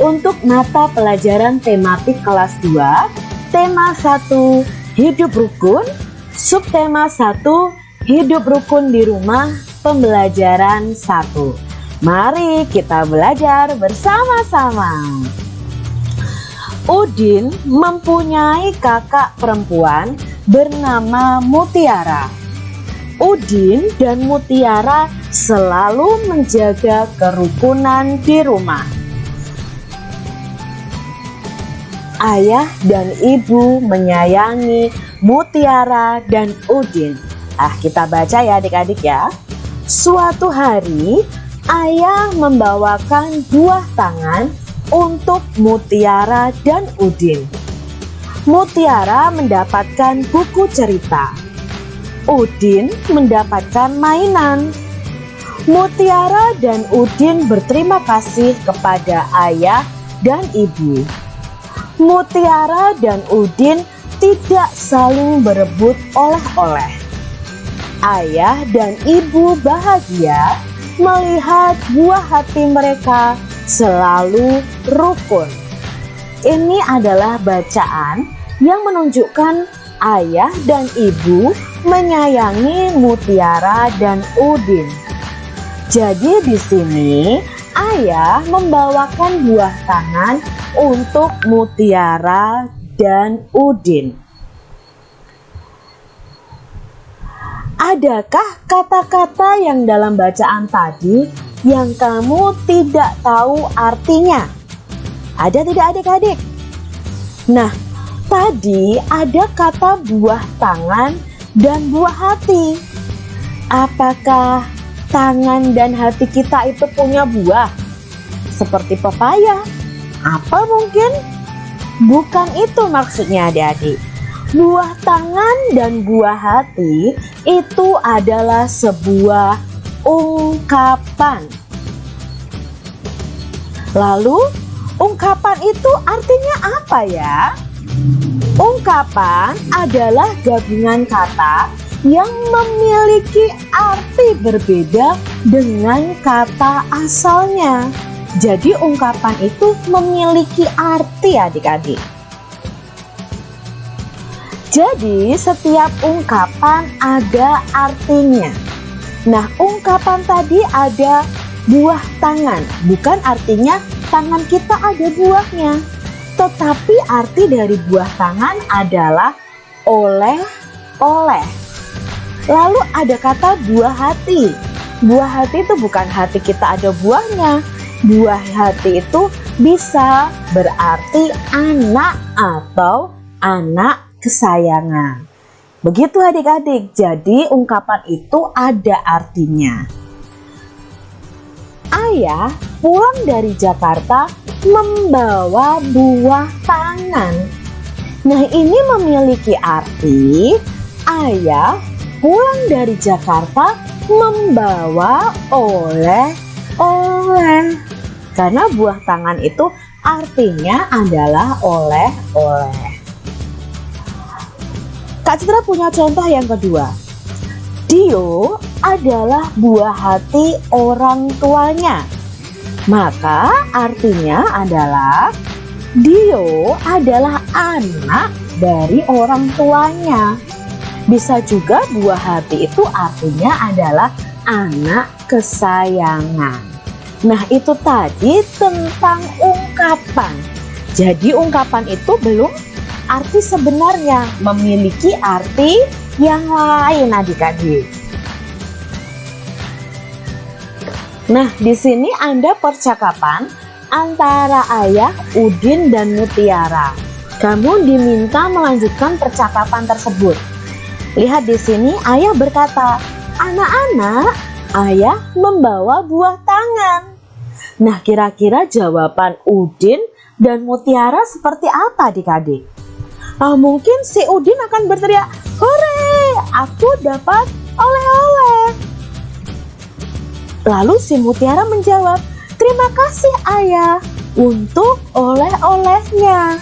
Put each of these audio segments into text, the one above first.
untuk mata pelajaran tematik kelas 2, tema 1 hidup rukun, subtema 1 hidup rukun di rumah, pembelajaran 1. Mari kita belajar bersama-sama. Udin mempunyai kakak perempuan bernama Mutiara. Udin dan Mutiara selalu menjaga kerukunan di rumah. Ayah dan ibu menyayangi Mutiara dan Udin. Kita baca ya adik-adik ya. Suatu hari, ayah membawakan buah tangan untuk Mutiara dan Udin. Mutiara mendapatkan buku cerita. Udin mendapatkan mainan. Mutiara dan Udin berterima kasih kepada ayah dan ibu. Mutiara dan Udin tidak saling berebut oleh-oleh. Ayah dan ibu bahagia melihat buah hati mereka selalu rukun. Ini adalah bacaan yang menunjukkan ayah dan ibu menyayangi Mutiara dan Udin. Jadi di sini ayah membawakan buah tangan untuk Mutiara dan Udin. Adakah kata-kata yang dalam bacaan tadi yang kamu tidak tahu artinya? Ada tidak adik-adik? Nah, tadi ada kata buah tangan dan buah hati. Apakah tangan dan hati kita itu punya buah? Seperti pepaya? Apa mungkin? Bukan itu maksudnya adik-adik. Buah tangan dan buah hati itu adalah sebuah ungkapan. Lalu, ungkapan itu artinya apa ya? Ungkapan adalah gabungan kata yang memiliki arti berbeda dengan kata asalnya. Jadi ungkapan itu memiliki arti adik-adik. Jadi setiap ungkapan ada artinya. Nah, ungkapan tadi ada buah tangan. Bukan artinya tangan kita ada buahnya. Tetapi arti dari buah tangan adalah oleh-oleh. Lalu ada kata buah hati. Buah hati itu bukan hati kita ada buahnya. Buah hati itu bisa berarti anak atau anak kesayangan. Begitu adik-adik. Jadi ungkapan itu ada artinya. Ayah pulang dari Jakarta membawa buah tangan. Nah, ini memiliki arti ayah pulang dari Jakarta membawa oleh-oleh. Karena buah tangan itu artinya adalah oleh-oleh. Kak Citra punya contoh yang kedua. Dio adalah buah hati orang tuanya. Maka artinya adalah Dio adalah anak dari orang tuanya. Bisa juga buah hati itu artinya adalah anak kesayangan. Nah, itu tadi tentang ungkapan. Jadi ungkapan itu belum arti sebenarnya, memiliki arti yang lain adik-adik. Nah, di sini ada percakapan antara ayah Udin dan Mutiara. Kamu diminta melanjutkan percakapan tersebut. Lihat di sini ayah berkata, "Anak-anak, ayah membawa buah tangan." Nah, kira-kira jawaban Udin dan Mutiara seperti apa adik-adik? Mungkin si Udin akan berteriak, "Hore, aku dapat oleh-oleh." Lalu si Mutiara menjawab, "Terima kasih ayah untuk oleh-olehnya."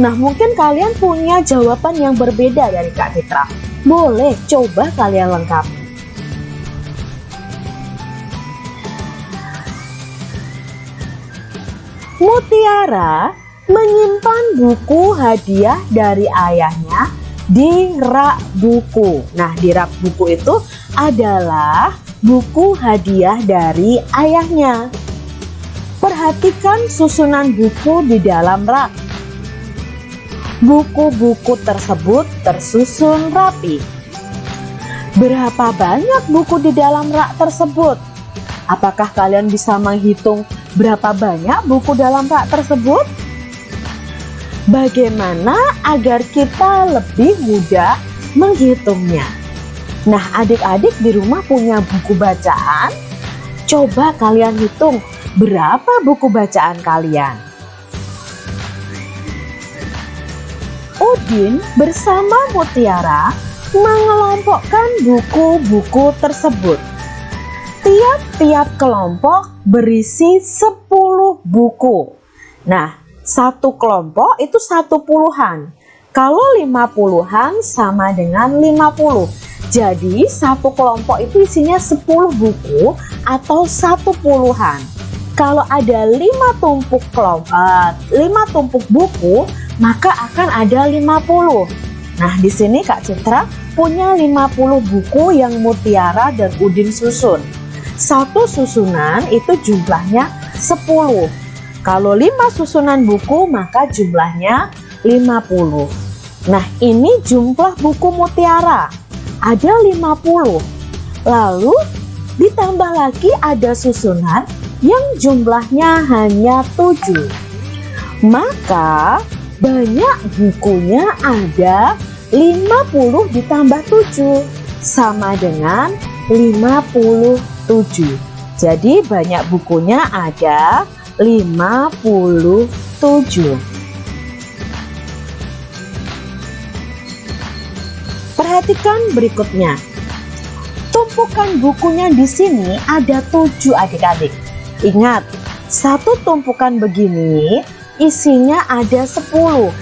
Nah, mungkin kalian punya jawaban yang berbeda dari Kak Citra. Boleh coba kalian lengkapi. Mutiara menyimpan buku hadiah dari ayahnya di rak buku. Nah, di rak buku itu adalah buku hadiah dari ayahnya. Perhatikan susunan buku di dalam rak. Buku-buku tersebut tersusun rapi. Berapa banyak buku di dalam rak tersebut? Apakah kalian bisa menghitung berapa banyak buku dalam rak tersebut? Bagaimana agar kita lebih mudah menghitungnya? Nah, adik-adik di rumah punya buku bacaan? Coba kalian hitung berapa buku bacaan kalian. Udin bersama Mutiara mengelompokkan buku-buku tersebut. Tiap-tiap kelompok berisi 10 buku. Nah, satu kelompok itu 10-an. Kalau 50-an sama dengan 50. Jadi satu kelompok itu isinya 10 buku atau 10-an. Kalau ada 5 tumpuk buku, maka akan ada 50. Nah, di sini Kak Citra punya 50 buku yang Mutiara dan Udin susun. Satu susunan itu jumlahnya 10. Kalau 5 susunan buku maka jumlahnya 50. Nah, ini jumlah buku Mutiara. Ada 50. Lalu ditambah lagi ada susunan yang jumlahnya hanya 7. Maka banyak bukunya ada 50 ditambah 7 sama dengan 57. Jadi banyak bukunya ada 57. Perhatikan berikutnya. Tumpukan bukunya di sini ada 7 adik-adik. Ingat, satu tumpukan begini isinya ada 10.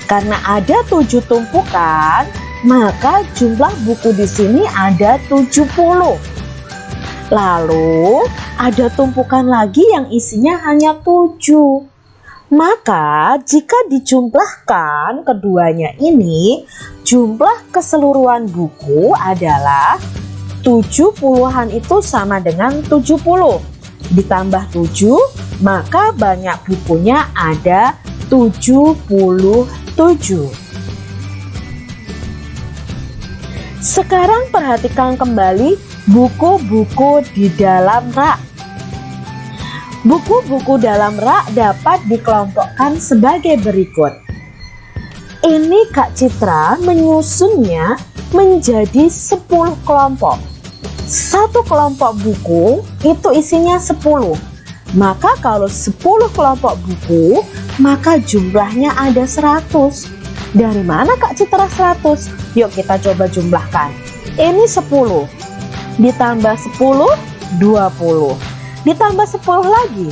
Karena ada 7 tumpukan, maka jumlah buku di sini ada 70. Lalu ada tumpukan lagi yang isinya hanya 7. Maka jika dijumlahkan keduanya ini, jumlah keseluruhan buku adalah 70-an itu sama dengan 70. Ditambah 7, maka banyak bukunya ada 77. Sekarang perhatikan kembali buku-buku di dalam rak. Buku-buku dalam rak dapat dikelompokkan sebagai berikut. Ini Kak Citra menyusunnya menjadi 10 kelompok. Satu kelompok buku itu isinya 10. Maka kalau 10 kelompok buku, maka jumlahnya ada 100. Dari mana Kak Citra 100? Yuk kita coba jumlahkan. Ini 10. Ditambah 10, 20. Ditambah 10 lagi,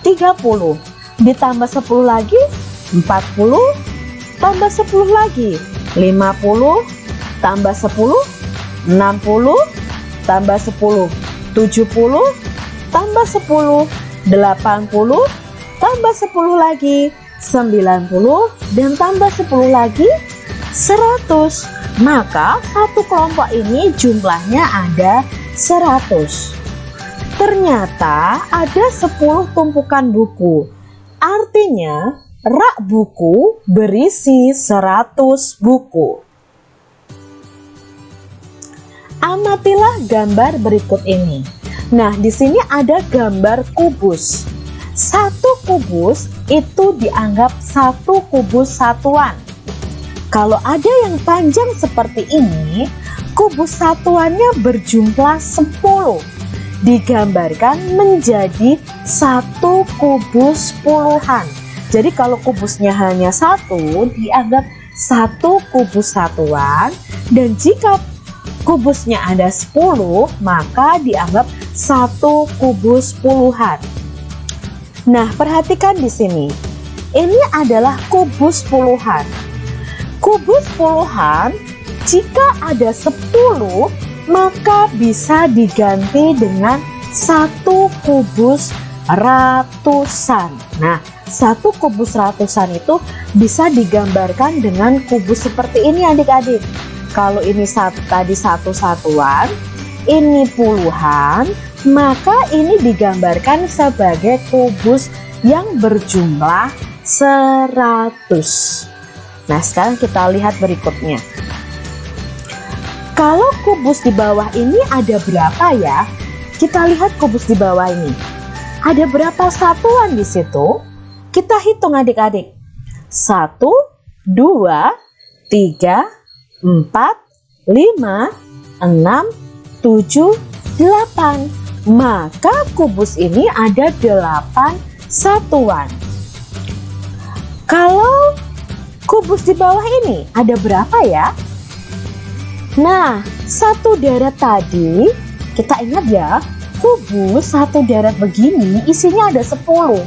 30. Ditambah 10 lagi, 40. Tambah 10 lagi, 50. Tambah 10, 60. Tambah 10, 70. Tambah 10, 80. Tambah 10 lagi, 90. Dan tambah 10 lagi, 100. Maka satu kelompok ini jumlahnya ada 100. Ternyata ada 10 tumpukan buku. Artinya rak buku berisi 100 buku. Amatilah gambar berikut ini. Nah, di sini ada gambar kubus. Satu kubus itu dianggap satu kubus satuan. Kalau ada yang panjang seperti ini, kubus satuannya berjumlah 10. Digambarkan menjadi satu kubus puluhan. Jadi kalau kubusnya hanya 1, dianggap satu kubus satuan. Dan jika kubusnya ada 10, maka dianggap satu kubus puluhan. Nah, perhatikan di sini. Ini adalah kubus puluhan. Kubus puluhan, jika ada 10, maka bisa diganti dengan satu kubus ratusan. Nah, satu kubus ratusan itu bisa digambarkan dengan kubus seperti ini adik-adik. Kalau ini tadi satu satuan, ini puluhan, maka ini digambarkan sebagai kubus yang berjumlah 100. Nah, sekarang kita lihat berikutnya. Kalau kubus di bawah ini ada berapa ya? Kita lihat kubus di bawah ini. Ada berapa satuan di situ? Kita hitung adik-adik. 1, 2, 3, 4, 5, 6, 7, 8. Maka kubus ini ada 8 satuan. Kalau kubus di bawah ini ada berapa ya? Nah, satu deret tadi, kita ingat ya, kubus satu deret begini isinya ada 10.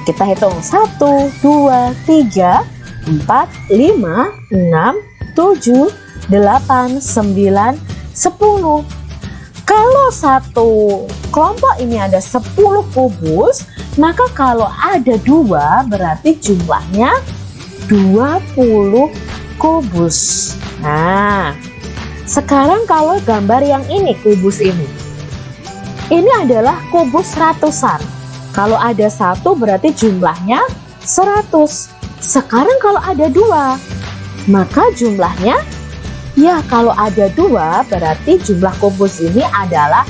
Kita hitung 1, 2, 3, 4, 5, 6, 7, 8, 9, 10. Kalau satu kelompok ini ada 10 kubus, maka kalau ada 2 berarti jumlahnya 20 kubus. Nah, sekarang kalau gambar yang ini, kubus ini adalah kubus ratusan. Kalau ada 1 berarti jumlahnya 100. Sekarang kalau ada 2, maka jumlahnya, ya kalau ada 2 berarti jumlah kubus ini adalah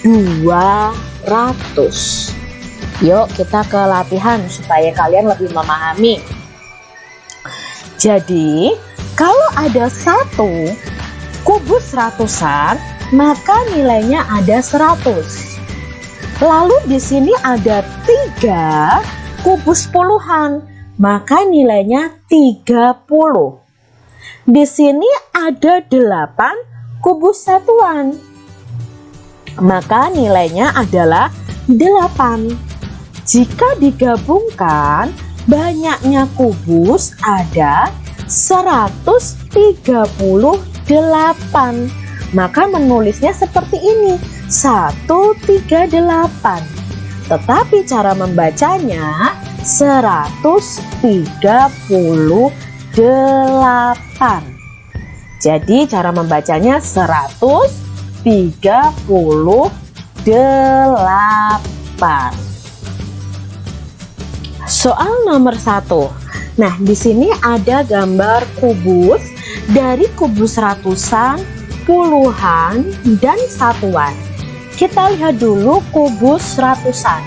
200. Yuk kita ke latihan supaya kalian lebih memahami. Jadi, kalau ada 1 kubus ratusan, maka nilainya ada 100. Lalu di sini ada 3 kubus puluhan, maka nilainya 30. Di sini ada 8 kubus satuan, maka nilainya adalah 8. Jika digabungkan, banyaknya kubus ada 138. Maka menulisnya seperti ini, 138. Tetapi cara membacanya 138. Jadi cara membacanya 138. Soal nomor 1. Nah, di sini ada gambar kubus dari kubus ratusan, puluhan, dan satuan. Kita lihat dulu kubus ratusan.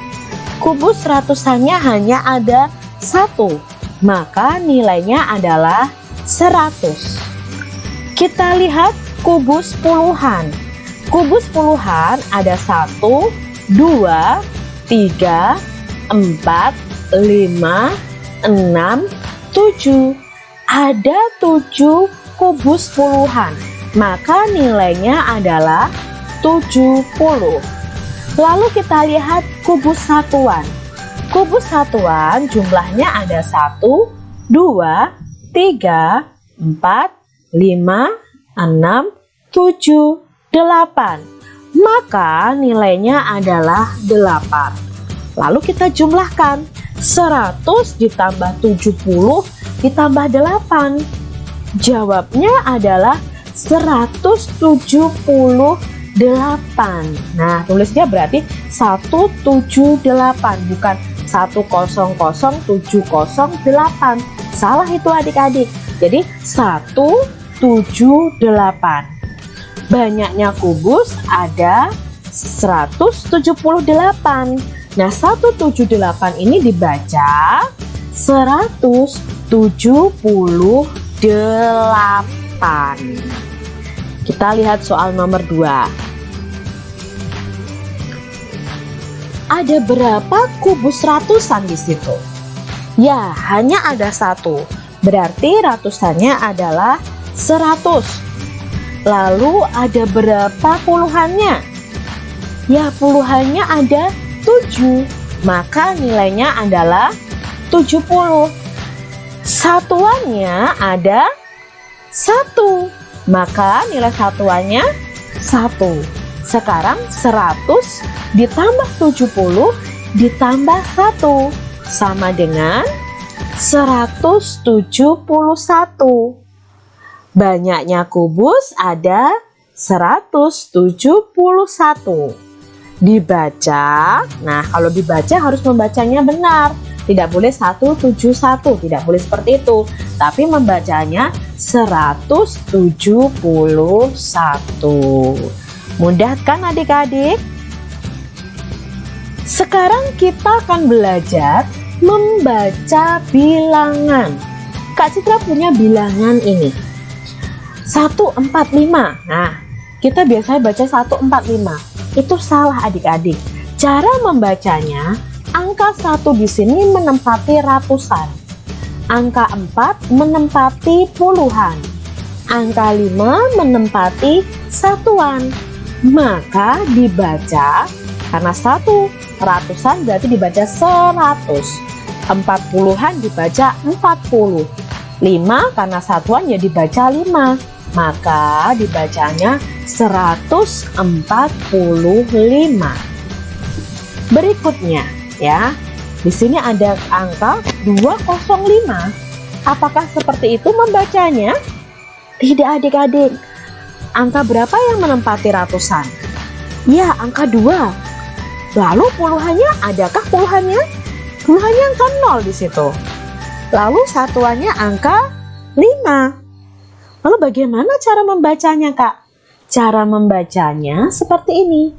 Kubus ratusannya hanya ada 1, maka nilainya adalah 100. Kita lihat kubus puluhan. Kubus puluhan ada 1, 2, 3, 4, 5, 6, 7. Ada 7 kubus puluhan, maka nilainya adalah 70. Lalu kita lihat kubus satuan. Kubus satuan jumlahnya ada 1, 2, 3, 4, 5, 6, 7, 8. Maka nilainya adalah 8. Lalu kita jumlahkan, 100 ditambah 70 ditambah 8. Jawabnya adalah 178. Nah, tulisnya berarti 178, bukan 100,708. Salah itu adik-adik. Jadi 178. Banyaknya kubus ada 178. Nah, 178 ini dibaca 178. Kita lihat soal nomor 2. Ada berapa kubus ratusan di situ? Ya, hanya ada 1. Berarti ratusannya adalah 100. Lalu ada berapa puluhannya? Ya, puluhannya ada 7, maka nilainya adalah 70. Satuannya ada 1, maka nilai satuannya 1. Sekarang 100 ditambah 70 ditambah 1 sama dengan 171. Banyaknya kubus ada 171. Dibaca, nah kalau dibaca harus membacanya benar. Tidak boleh 171, tidak boleh seperti itu. Tapi membacanya 171. Mudah kan adik-adik? Sekarang kita akan belajar membaca bilangan. Kak Citra punya bilangan ini 145. Nah, kita biasanya baca 145. Itu salah adik-adik. Cara membacanya, angka 1 di sini menempati ratusan. Angka 4 menempati puluhan. Angka 5 menempati satuan. Maka dibaca, karena 1 ratusan berarti dibaca 100. 40-an dibaca 40. 5 karena satuan ya dibaca 5. Maka dibacanya 145. Berikutnya ya, di sini ada angka 205. Apakah seperti itu membacanya? Tidak adik-adik. Angka berapa yang menempati ratusan? Ya, angka 2. Lalu puluhannya, adakah puluhannya? Puluhannya angka 0 di situ. Lalu satuannya angka 5. Lalu bagaimana cara membacanya, Kak? Cara membacanya seperti ini.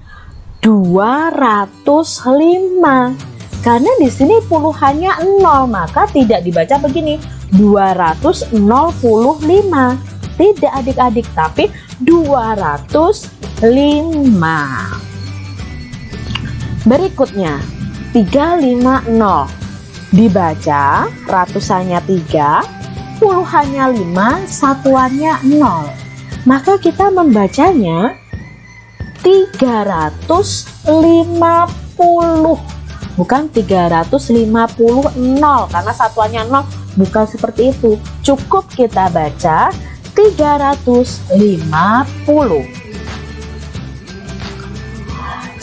205. Karena di sini puluhannya 0, maka tidak dibaca begini. 205. Tidak adik-adik, tapi 205. Berikutnya 350. Dibaca ratusannya 3, puluhannya 5, satuannya 0. Maka kita membacanya 350. Bukan 350 0, karena satuannya 0. Bukan seperti itu. Cukup kita baca 350.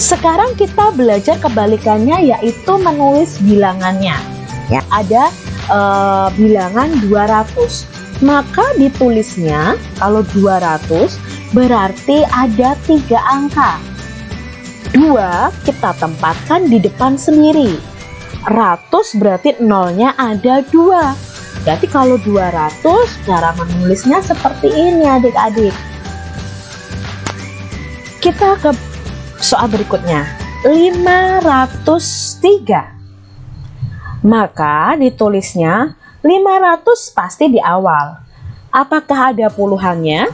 Sekarang kita belajar kebalikannya, yaitu menulis bilangannya. Ya, ada bilangan 200. Maka ditulisnya kalau 200 berarti ada 3 angka. 2 kita tempatkan di depan sendiri. 100 berarti nolnya ada 2. Berarti kalau 200 cara menulisnya seperti ini adik-adik. Kita ke soal berikutnya. 503. Maka ditulisnya 500 pasti di awal. Apakah ada puluhannya?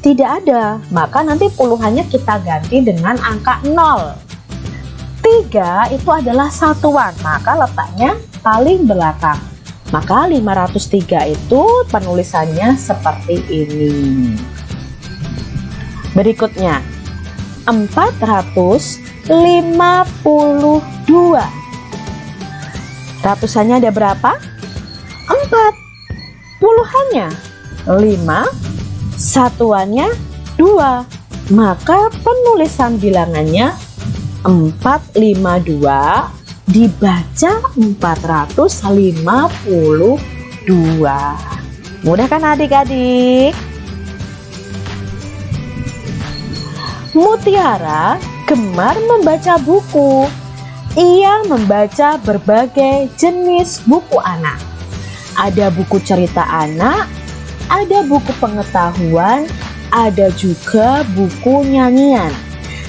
Tidak ada. Maka nanti puluhannya kita ganti dengan angka 0. 3 itu adalah satuan, maka letaknya paling belakang. Maka 503 itu penulisannya seperti ini. Berikutnya 452. Ratusannya ada berapa? 4. Puluhannya 5, satuannya 2. Maka penulisan bilangannya 452 dibaca 452. Mudah kan adik-adik? Mutiara gemar membaca buku. Ia membaca berbagai jenis buku anak. Ada buku cerita anak, ada buku pengetahuan, ada juga buku nyanyian.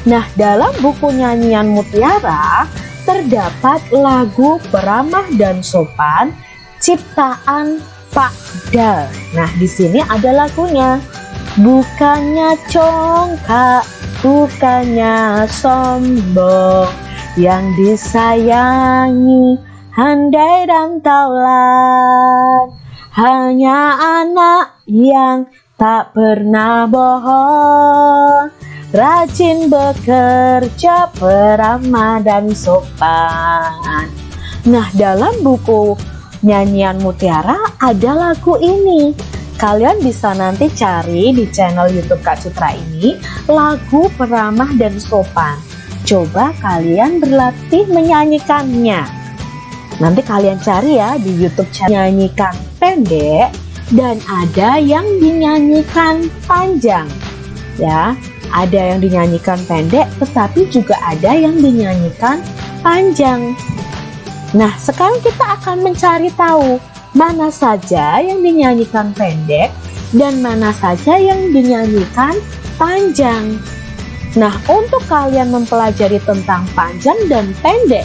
Nah, dalam buku nyanyian Mutiara terdapat lagu Peramah dan Sopan ciptaan Pak Dal. Nah, di sini ada lagunya. Bukannya congkak, bukannya sombong, yang disayangi handai dan taulan, hanya anak yang tak pernah bohong, rajin bekerja, peramah dan sopan. Nah, dalam buku nyanyian Mutiara ada lagu ini. Kalian bisa nanti cari di channel YouTube Kak Citra ini, lagu Peramah dan Sopan. Coba kalian berlatih menyanyikannya. Nanti kalian cari ya di YouTube nyanyikan pendek dan ada yang dinyanyikan panjang. Ya, ada yang dinyanyikan pendek tetapi juga ada yang dinyanyikan panjang. Nah, sekarang kita akan mencari tahu mana saja yang dinyanyikan pendek dan mana saja yang dinyanyikan panjang. Nah, untuk kalian mempelajari tentang panjang dan pendek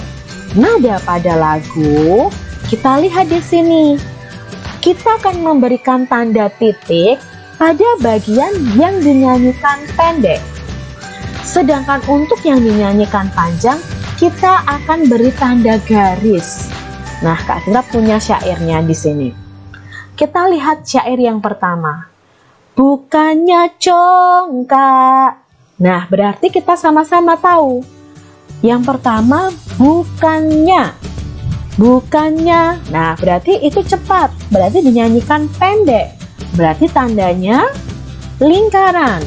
nada pada lagu, kita lihat di sini. Kita akan memberikan tanda titik pada bagian yang dinyanyikan pendek. Sedangkan untuk yang dinyanyikan panjang, kita akan beri tanda garis. Nah, Kak Citra punya syairnya di sini. Kita lihat syair yang pertama. Bukannya congkak. Nah, berarti kita sama-sama tahu. Yang pertama, bukannya. Bukannya. Nah, berarti itu cepat. Berarti dinyanyikan pendek. Berarti tandanya lingkaran.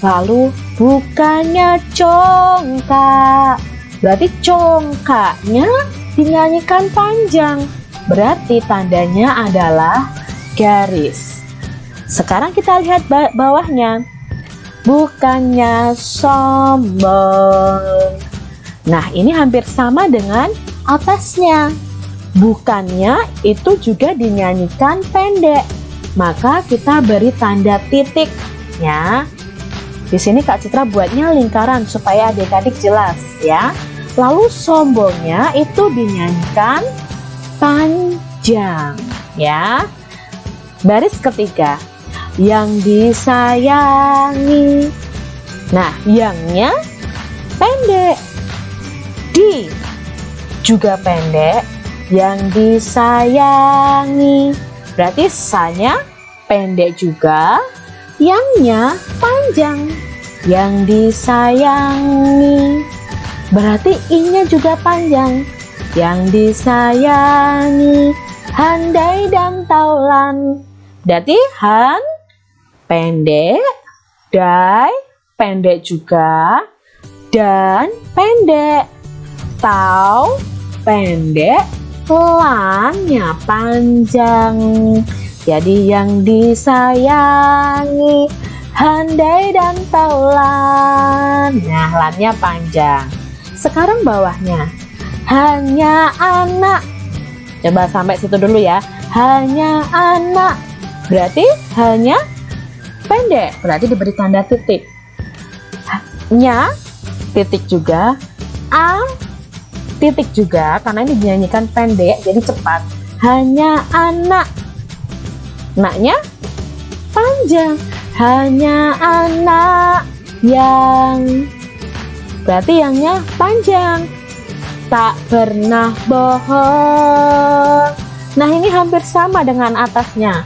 Lalu, bukannya congkak. Berarti congkaknya dinyanyikan panjang. Berarti tandanya adalah garis. Sekarang kita lihat bawahnya. Bukannya sombong. Nah, ini hampir sama dengan atasnya. Bukannya itu juga dinyanyikan pendek. Maka kita beri tanda titik ya. Di sini Kak Citra buatnya lingkaran supaya adik-adik jelas ya. Lalu sombongnya itu dinyanyikan panjang ya. Baris ketiga. Yang disayangi. Nah, yangnya pendek. Di juga pendek. Yang disayangi. Berarti sanya pendek juga. Yangnya panjang. Yang disayangi. Berarti i-nya juga panjang. Yang disayangi. Handai dan taulan. Berarti han pendek, dai pendek juga, dan pendek, tau pendek, lannya panjang. Jadi yang disayangi, handai dan taulan. Nah, lannya panjang. Sekarang bawahnya, hanya anak. Coba sampai situ dulu ya. Hanya anak. Berarti hanya pendek, berarti diberi tanda titik. Nya titik juga, a titik juga karena ini dinyanyikan pendek jadi cepat. Hanya anak. Naknya panjang. Hanya anak yang. Berarti yangnya panjang. Tak pernah bohong. Nah, ini hampir sama dengan atasnya.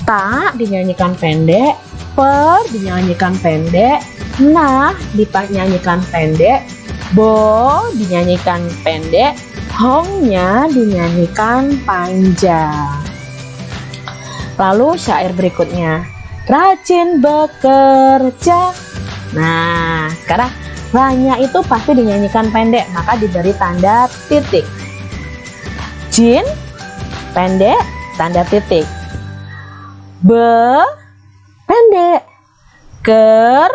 Tak dinyanyikan pendek. Per dinyanyikan pendek, nah dinyanyikan pendek, bo dinyanyikan pendek, hongnya dinyanyikan panjang. Lalu syair berikutnya, rajin bekerja. Nah, sekarang ra-nya itu pasti dinyanyikan pendek, maka diberi tanda titik. Jin pendek, tanda titik. Be pendek. Ker.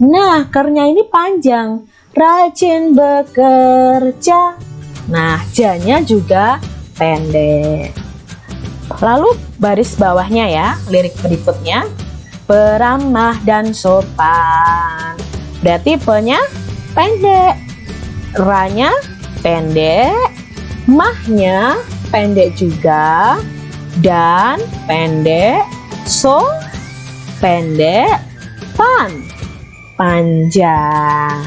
Nah, kernya ini panjang. Rajin bekerja. Nah, ja-nya juga pendek. Lalu baris bawahnya ya, lirik berikutnya. Peramah dan sopan. Berarti pe-nya pendek. Ra-nya pendek. Mah-nya pendek juga. Dan pendek. So pendek, pan panjang.